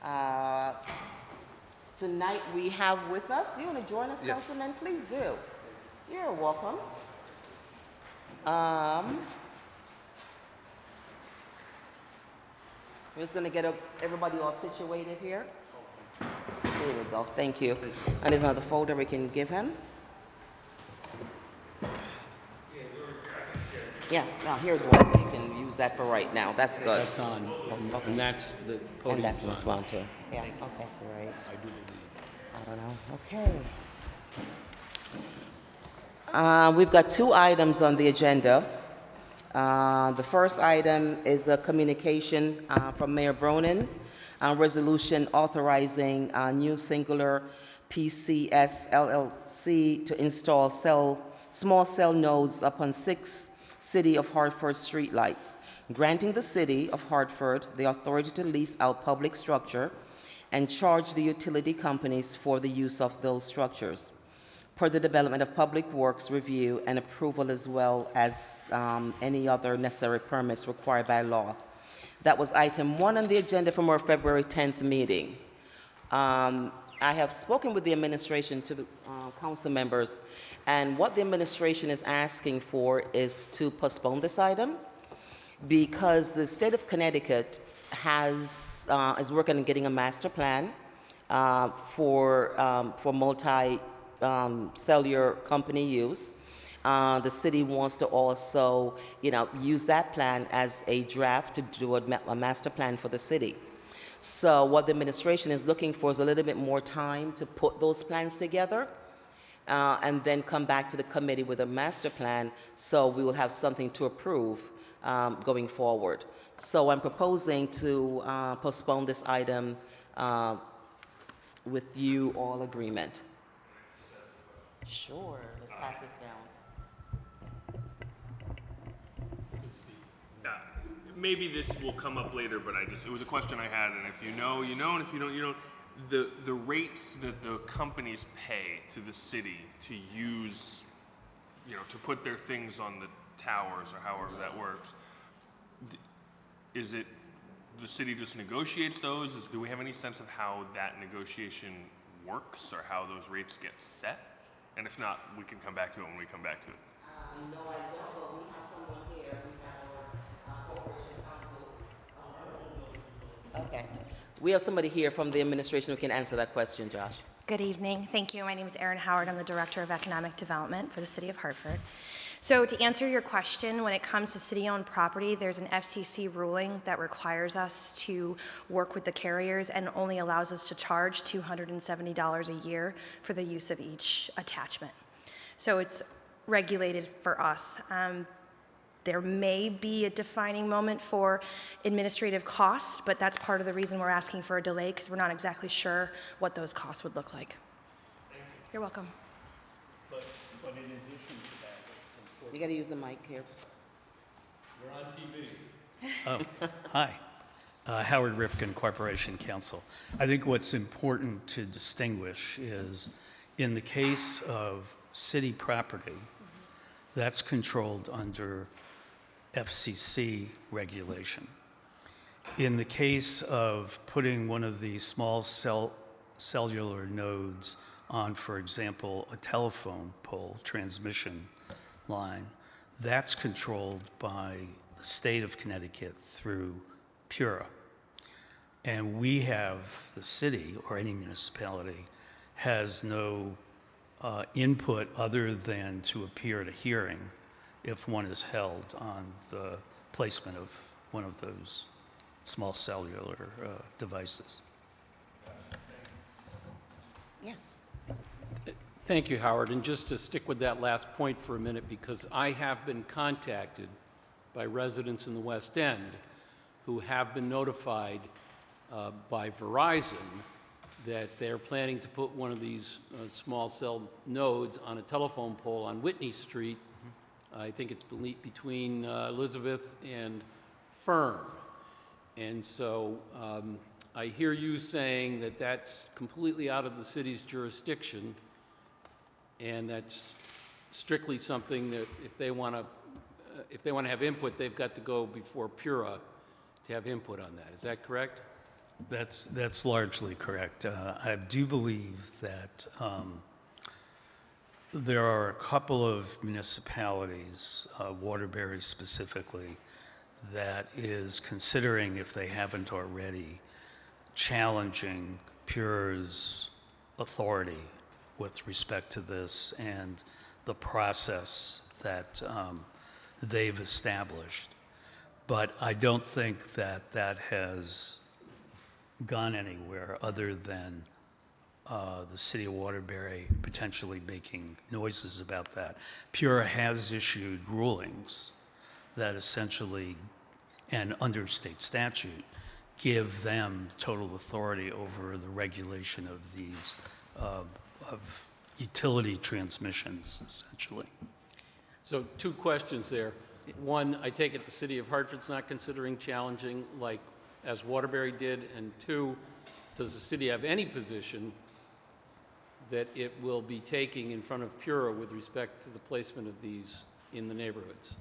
Uh, Tonight we have with us, you want to join us, Yes. Councilman? Please do. You're welcome. We're just going to get everybody all situated here. Here we go. Thank you. And there's another folder we can give him. Yeah, now here's one. You can use that for right now. That's good. That's on, Okay. and that's the And podium's that's on. the fun too. Yeah, okay, great. I do believe. I don't know. Okay. We've got two items on the agenda. The first item is a communication from Mayor Bronin, a resolution authorizing a new singular PCS LLC to install small cell nodes upon 6 City of Hartford streetlights, granting the City of Hartford the authority to lease out public structure and charge the utility companies for the use of those structures, per the Development of Public Works review and approval, as well as any other necessary permits required by law. That was item 1 on the agenda from our February 10th meeting. I have spoken with the administration, to the council members, and what the administration is asking for is to postpone this item because the state of Connecticut is working on getting a master plan for multi-cellular company use. The city wants to also, use that plan as a draft to do a master plan for the city. So what the administration is looking for is a little bit more time to put those plans together and then come back to the committee with a master plan so we will have something to approve going forward. So I'm proposing to postpone this item with you all agreement. Sure, let's pass this down. Maybe this will come up later, but it was a question I had, and if you know, you know, and if you don't, you don't. The rates that the companies pay to the city to use, to put their things on the towers or however that works, is it the city just negotiates those? Do we have any sense of how that negotiation works or how those rates get set? And if not, we can come back to it when we come back to it. No, I don't, but we have someone here. We have our corporation counsel. Okay. We have somebody here from the administration who can answer that question, Josh. Good evening. Thank you. My name is Erin Howard. I'm the Director of Economic Development for the City of Hartford. So to answer your question, when it comes to city-owned property, there's an FCC ruling that requires us to work with the carriers and only allows us to charge $270 a year for the use of each attachment. So it's regulated for us. There may be a defining moment for administrative costs, but that's part of the reason we're asking for a delay, because we're not exactly sure what those costs would look like. Thank you. You're welcome. But in addition to that, it's important. You got to use the mic here. We're on TV. Oh, hi. Howard Rifkin, Corporation Counsel. I think what's important to distinguish is in the case of city property, that's controlled under FCC regulation. In the case of putting one of these small cellular nodes on, for example, a telephone pole transmission line, that's controlled by the state of Connecticut through PURA. And we have, the city or any municipality, has no input other than to appear at a hearing if one is held on the placement of one of those small cellular devices. Yes. Thank you, Howard. And just to stick with that last point for a minute, because I have been contacted by residents in the West End who have been notified by Verizon that they're planning to put one of these small cell nodes on a telephone pole on Whitney Street. I think it's between Elizabeth and Fern. And so I hear you saying that that's completely out of the city's jurisdiction, and that's strictly something that if they want to have input, they've got to go before PURA to have input on that. Is that correct? That's largely correct. I do believe that there are a couple of municipalities, Waterbury specifically, that is considering, if they haven't already, challenging Pure's authority with respect to this and the process that they've established. But I don't think that that has gone anywhere other than the city of Waterbury potentially making noises about that. Pure has issued rulings that essentially, and under state statute, give them total authority over the regulation of these, of utility transmissions, essentially. So 2 questions there. One, I take it the city of Hartford's not considering challenging like as Waterbury did, and 2, does the city have any position that it will be taking in front of Pura with respect to the placement of these in the neighborhoods?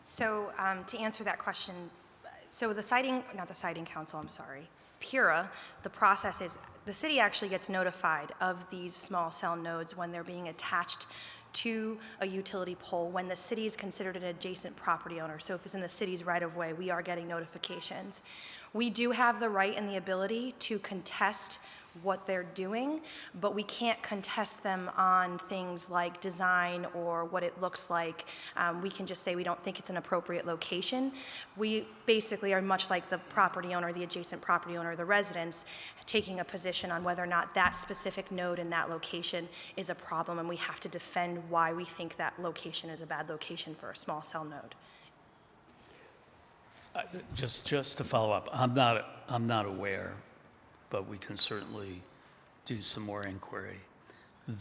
So to answer that question, so the siting, not the siting council, I'm sorry, Pura, the process is the city actually gets notified of these small cell nodes when they're being attached to a utility pole when the city is considered an adjacent property owner. So if it's in the city's right-of-way, we are getting notifications. We do have the right and the ability to contest what they're doing, but we can't contest them on things like design or what it looks like. We can just say we don't think it's an appropriate location. We basically are much like the property owner, the adjacent property owner, the residents, taking a position on whether or not that specific node in that location is a problem, and we have to defend why we think that location is a bad location for a small cell node. Just to follow up, I'm not aware, but we can certainly do some more inquiry,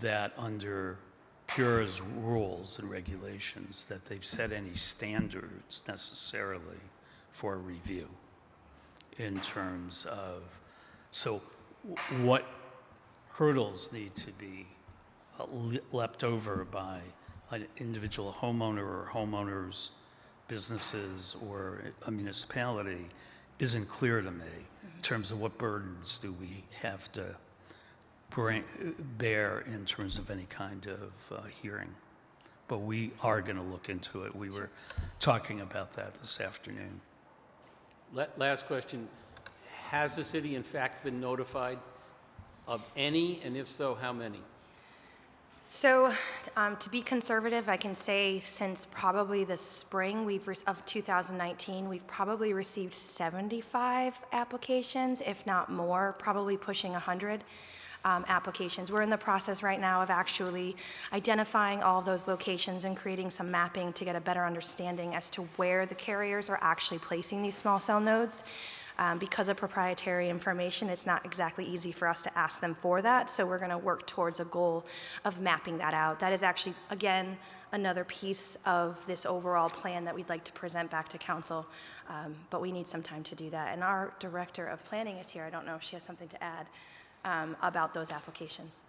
that under Pura's rules and regulations that they've set any standards necessarily for review in terms of, so what hurdles need to be leapt over by an individual homeowner or homeowners, businesses, or a municipality isn't clear to me in terms of what burdens do we have to bear in terms of any kind of hearing. But we are going to look into it. We were talking about that this afternoon. Last question. Has the city in fact been notified of any, and if so, how many? So to be conservative, I can say since probably the spring of 2019, we've probably received 75 applications, if not more, probably pushing 100 applications. We're in the process right now of actually identifying all of those locations and creating some mapping to get a better understanding as to where the carriers are actually placing these small cell nodes. Because of proprietary information, it's not exactly easy for us to ask them for that, so we're going to work towards a goal of mapping that out. That is actually, again, another piece of this overall plan that we'd like to present back to council, but we need some time to do that. And our director of planning is here. I don't know if she has something to add about those applications.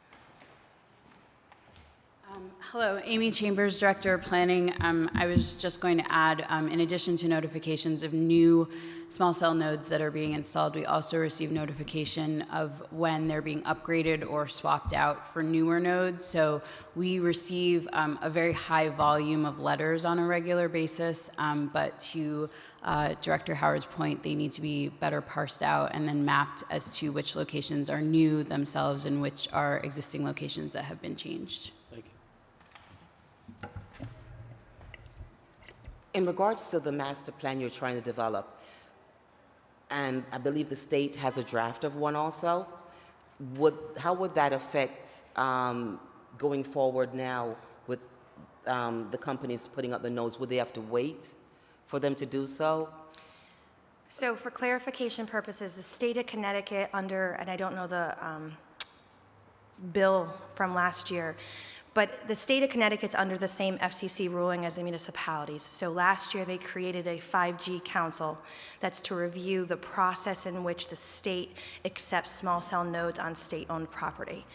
Hello, Amy Chambers, Director of Planning. I was just going to add, in addition to notifications of new small cell nodes that are being installed, we also receive notification of when they're being upgraded or swapped out for newer nodes. So we receive a very high volume of letters on a regular basis, but to Director Howard's point, they need to be better parsed out and then mapped as to which locations are new themselves and which are existing locations that have been changed. Thank you. In regards to the master plan you're trying to develop, and I believe the state has a draft of one also, how would that affect going forward now with the companies putting up the nodes? Would they have to wait for them to do so? So for clarification purposes, the state of Connecticut under, and I don't know the bill from last year, but the state of Connecticut's under the same FCC ruling as the municipalities. So last year they created a 5G council that's to review the process in which the state accepts small cell nodes on state-owned property.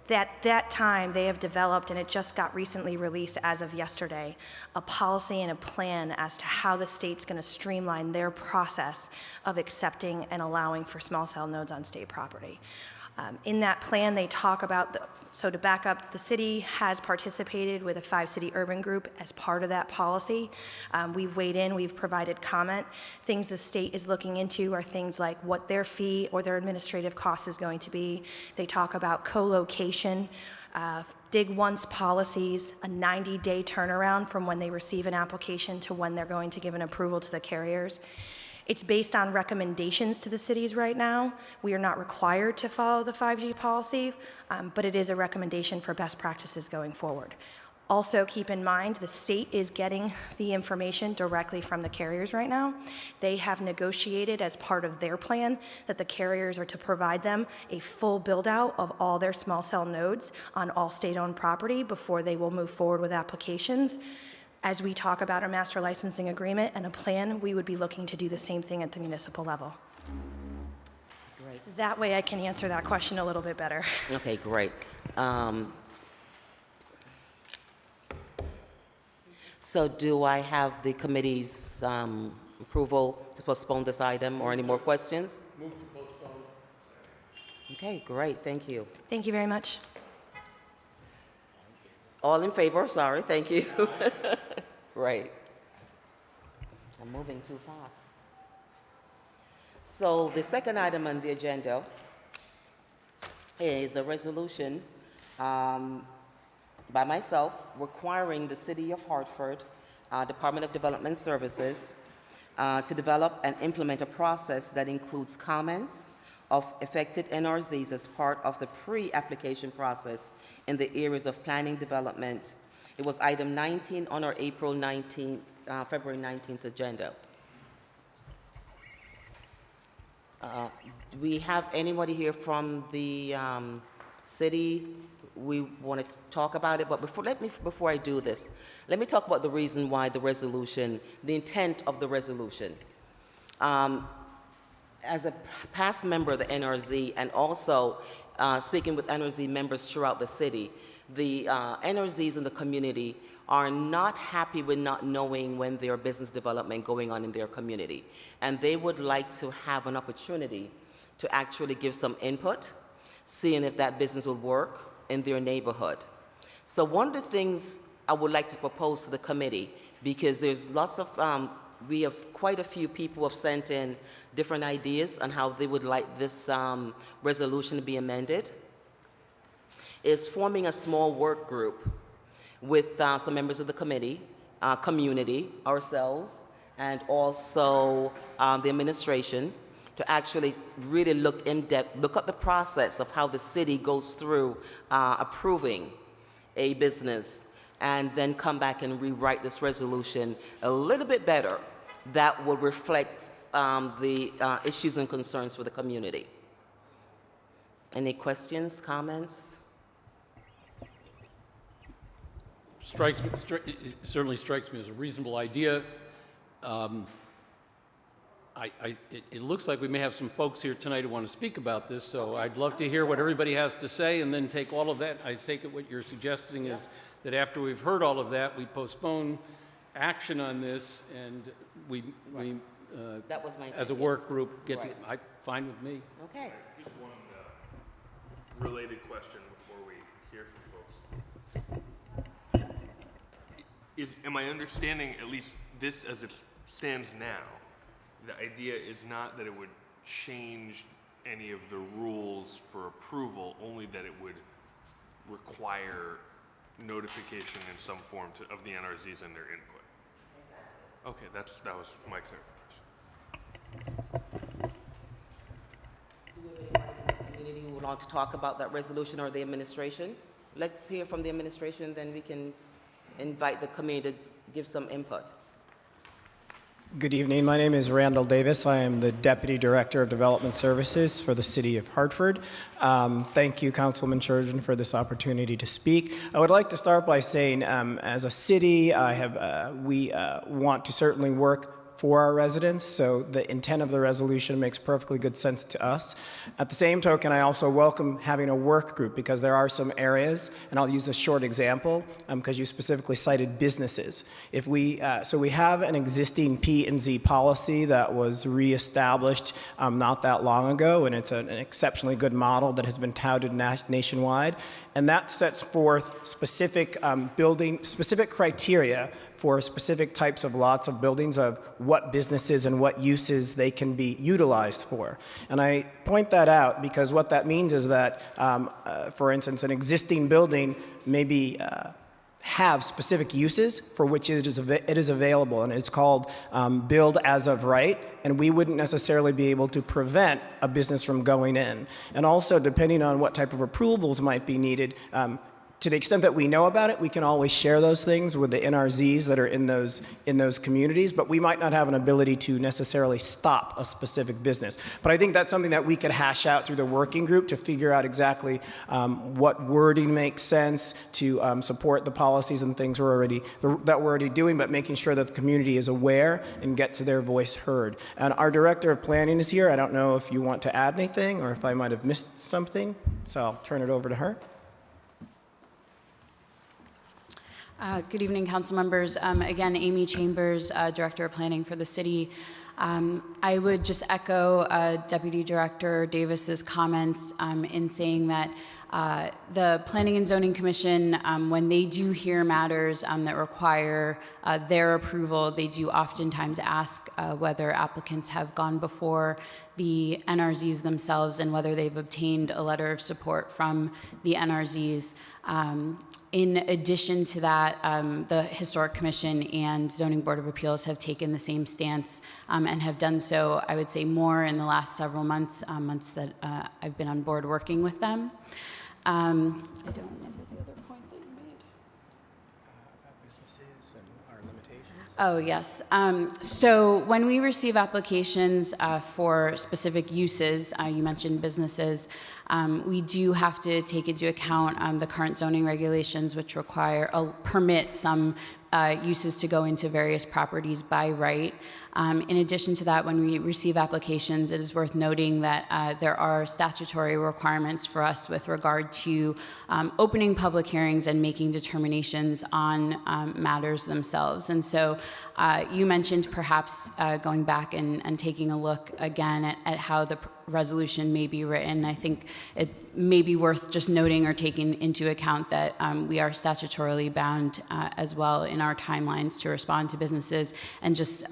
that time, they have developed, and it just got recently released as of yesterday, a policy and a plan as to how the state's going to streamline their process of accepting and allowing for small cell nodes on state property. In that plan, they talk about, so to back up, the city has participated with a 5-city urban group as part of that policy. We've weighed in, we've provided comment. Things the state is looking into are things like what their fee or their administrative cost is going to be. They talk about co-location, dig once policies, a 90-day turnaround from when they receive an application to when they're going to give an approval to the carriers. It's based on recommendations to the cities right now. We are not required to follow the 5G policy, but it is a recommendation for best practices going forward. Also, keep in mind, the state is getting the information directly from the carriers right now. They have negotiated as part of their plan that the carriers are to provide them a full build-out of all their small cell nodes on all state-owned property before they will move forward with applications. As we talk about our master licensing agreement and a plan, we would be looking to do the same thing at the municipal level. Great. That way I can answer that question a little bit better. Okay, great. So do I have the committee's approval to postpone this item or any more questions? Move to postpone. Okay, great, thank you. Thank you very much. All in favor? Sorry, thank you. Great. I'm moving too fast. So the second item on the agenda is a resolution by myself requiring the City of Hartford Department of Development Services to develop and implement a process that includes comments of affected NRZs as part of the pre-application process in the areas of planning development. It was item 19 on our February 19th agenda. Do we have anybody here from the city? We want to talk about it, but before I do this, let me talk about the reason why the resolution, the intent of the resolution. As a past member of the NRZ and also speaking with NRZ members throughout the city, the NRZs in the community are not happy with not knowing when there are business development going on in their community. And they would like to have an opportunity to actually give some input, seeing if that business will work in their neighborhood. So one of the things I would like to propose to the committee, because there's lots of, we have quite a few people who have sent in different ideas on how they would like this resolution to be amended, is forming a small work group with some members of the committee, community, ourselves, and also the administration to actually really look in depth, look at the process of how the city goes through approving a business, and then come back and rewrite this resolution a little bit better that will reflect the issues and concerns for the community. Any questions, comments? It certainly strikes me as a reasonable idea. It looks like we may have some folks here tonight who want to speak about this, so I'd love to hear what everybody has to say and then take all of that. I take it what you're suggesting is that after we've heard all of that, we postpone action on this and we that was my intent, as a work group, get right. fine with me. Okay. Just one related question before we hear from folks. Am I understanding at least this as it stands now? The idea is not that it would change any of the rules for approval, only that it would require notification in some form of the NRZs and their input. Exactly. Okay, that was my clarification. Do we have anyone in the community who would like to talk about that resolution or the administration? Let's hear from the administration, then we can invite the committee to give some input. Good evening. My name is Randall Davis. I am the Deputy Director of Development Services for the City of Hartford. Thank you, Councilman Sturgeon, for this opportunity to speak. I would like to start by saying, as a city, we want to certainly work for our residents, so the intent of the resolution makes perfectly good sense to us. At the same token, I also welcome having a work group because there are some areas, and I'll use a short example because you specifically cited businesses. If we, so we have an existing P&Z policy that was reestablished not that long ago, and it's an exceptionally good model that has been touted nationwide, and that sets forth specific specific criteria for specific types of lots of buildings of what businesses and what uses they can be utilized for. And I point that out because what that means is that, for instance, an existing building maybe have specific uses for which it is available, and it's called build as of right, and we wouldn't necessarily be able to prevent a business from going in. And also, depending on what type of approvals might be needed, to the extent that we know about it, we can always share those things with the NRZs that are in those communities, but we might not have an ability to necessarily stop a specific business. But I think that's something that we could hash out through the working group to figure out exactly what wording makes sense to support the policies and things that we're already doing, but making sure that the community is aware and gets their voice heard. And our Director of Planning is here. I don't know if you want to add anything or if I might have missed something, so I'll turn it over to her. Good evening, council members. Again, Amy Chambers, Director of Planning for the city. I would just echo Deputy Director Davis's comments in saying that the Planning and Zoning Commission, when they do hear matters that require their approval, they do oftentimes ask whether applicants have gone before the NRZs themselves and whether they've obtained a letter of support from the NRZs. In addition to that, the Historic Commission and Zoning Board of Appeals have taken the same stance and have done so, I would say, more in the last several months, months that I've been on board working with them. I don't remember the other point that you made. About businesses and our limitations. Oh, yes. So when we receive applications for specific uses, you mentioned businesses, we do have to take into account the current zoning regulations, which permit some uses to go into various properties by right. In addition to that, when we receive applications, it is worth noting that there are statutory requirements for us with regard to opening public hearings and making determinations on matters themselves. And so you mentioned perhaps going back and taking a look again at how the resolution may be written. I think it may be worth just noting or taking into account that we are statutorily bound as well in our timelines to respond to businesses, and just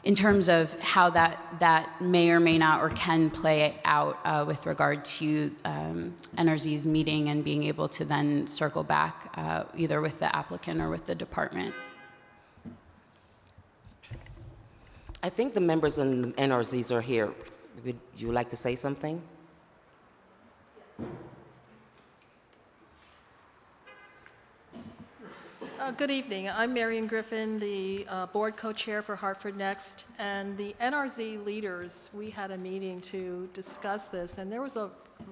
in terms of how that may or may not or can play out with regard to NRZ's meeting and being able to then circle back either with the applicant or with the department. I think the members in NRZs are here. Would you like to say something? Good evening. I'm Marion Griffin, the board co-chair for Hartford Next, and the NRZ leaders, we had a meeting to discuss this, and there was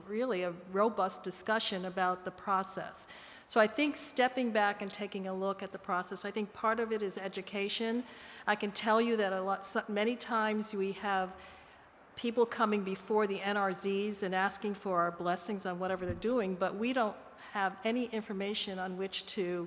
really a robust discussion about the process. So I think stepping back and taking a look at the process, I think part of it is education. I can tell you that many times we have people coming before the NRZs and asking for our blessings on whatever they're doing, but we don't have any information on which to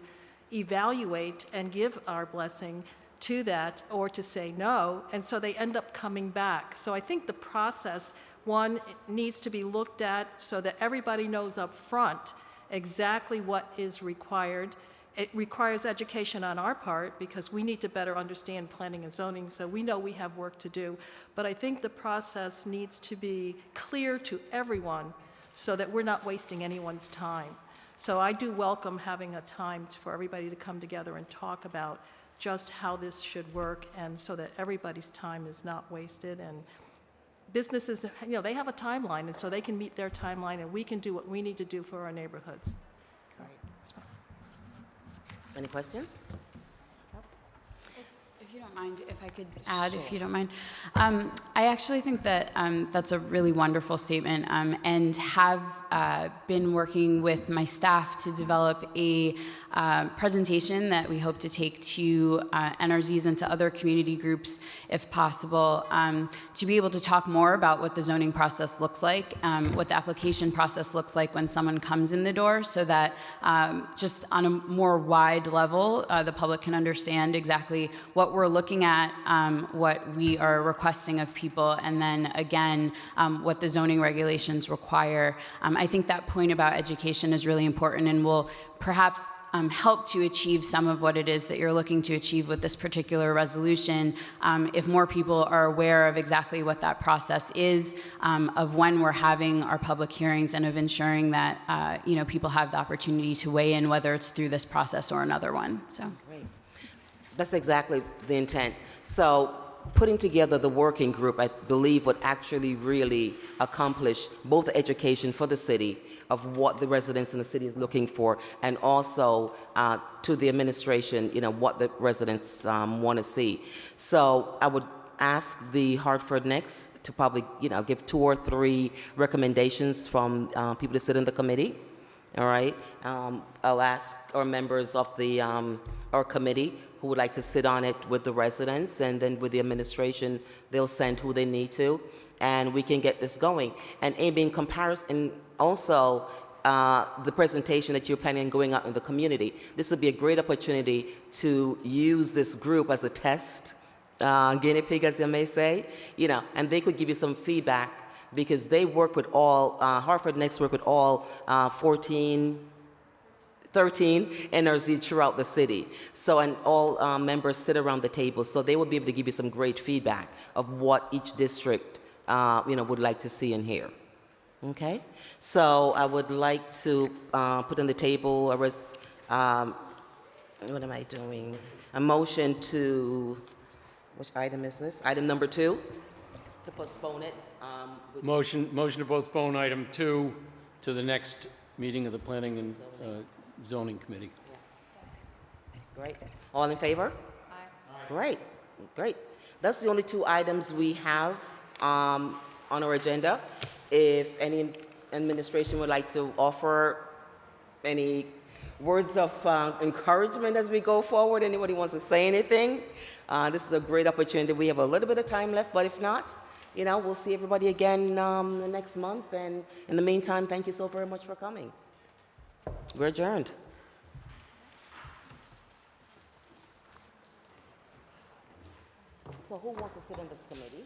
evaluate and give our blessing to that or to say no, and so they end up coming back. So I think the process, one, needs to be looked at so that everybody knows up front exactly what is required. It requires education on our part because we need to better understand planning and zoning, so we know we have work to do. But I think the process needs to be clear to everyone so that we're not wasting anyone's time. So I do welcome having a time for everybody to come together and talk about just how this should work, and so that everybody's time is not wasted. And businesses, they have a timeline, and so they can meet their timeline, and we can do what we need to do for our neighborhoods. Any questions? don't mind, if I could add, if you don't mind. I actually think that that's a really wonderful statement, and have been working with my staff to develop a presentation that we hope to take to NRZs and to other community groups, if possible, to be able to talk more about what the zoning process looks like, what the application process looks like when someone comes in the door, so that just on a more wide level, the public can understand exactly what we're looking at, what we are requesting of people, and then again, what the zoning regulations require. I think that point about education is really important and will perhaps help to achieve some of what it is that you're looking to achieve with this particular resolution, if more people are aware of exactly what that process is, of when we're having our public hearings, and of ensuring that people have the opportunity to weigh in, whether it's through this process or another one. So. Great. That's exactly the intent. So putting together the working group, I believe, would actually really accomplish both the education for the city of what the residents in the city is looking for, and also to the administration, what the residents want to see. So I would ask the Hartford Next to probably, give 2 or 3 recommendations from people to sit in the committee. All right. I'll ask our members of the our committee who would like to sit on it with the residents, and then with the administration, they'll send who they need to, and we can get this going. And Amy, in comparison, also the presentation that you're planning on going out in the community, this would be a great opportunity to use this group as a test, guinea pig, as you may say, and they could give you some feedback, because they work with all, Hartford Next work with all 13 NRZ throughout the city. So, and all members sit around the table, so they will be able to give you some great feedback of what each district, would like to see and hear. Okay? So I would like to put on the table what am I doing? A motion to, which item is this? Item number 2, to postpone it. Motion to postpone item 2 to the next meeting of the Planning and Zoning Committee. Great. All in favor? Aye. Great. Great. That's the only 2 items we have on our agenda. If any administration would like to offer any words of encouragement as we go forward, anybody wants to say anything, this is a great opportunity. We have a little bit of time left, but if not, we'll see everybody again the next month. And in the meantime, thank you so very much for coming. We're adjourned. So who wants to sit in this committee?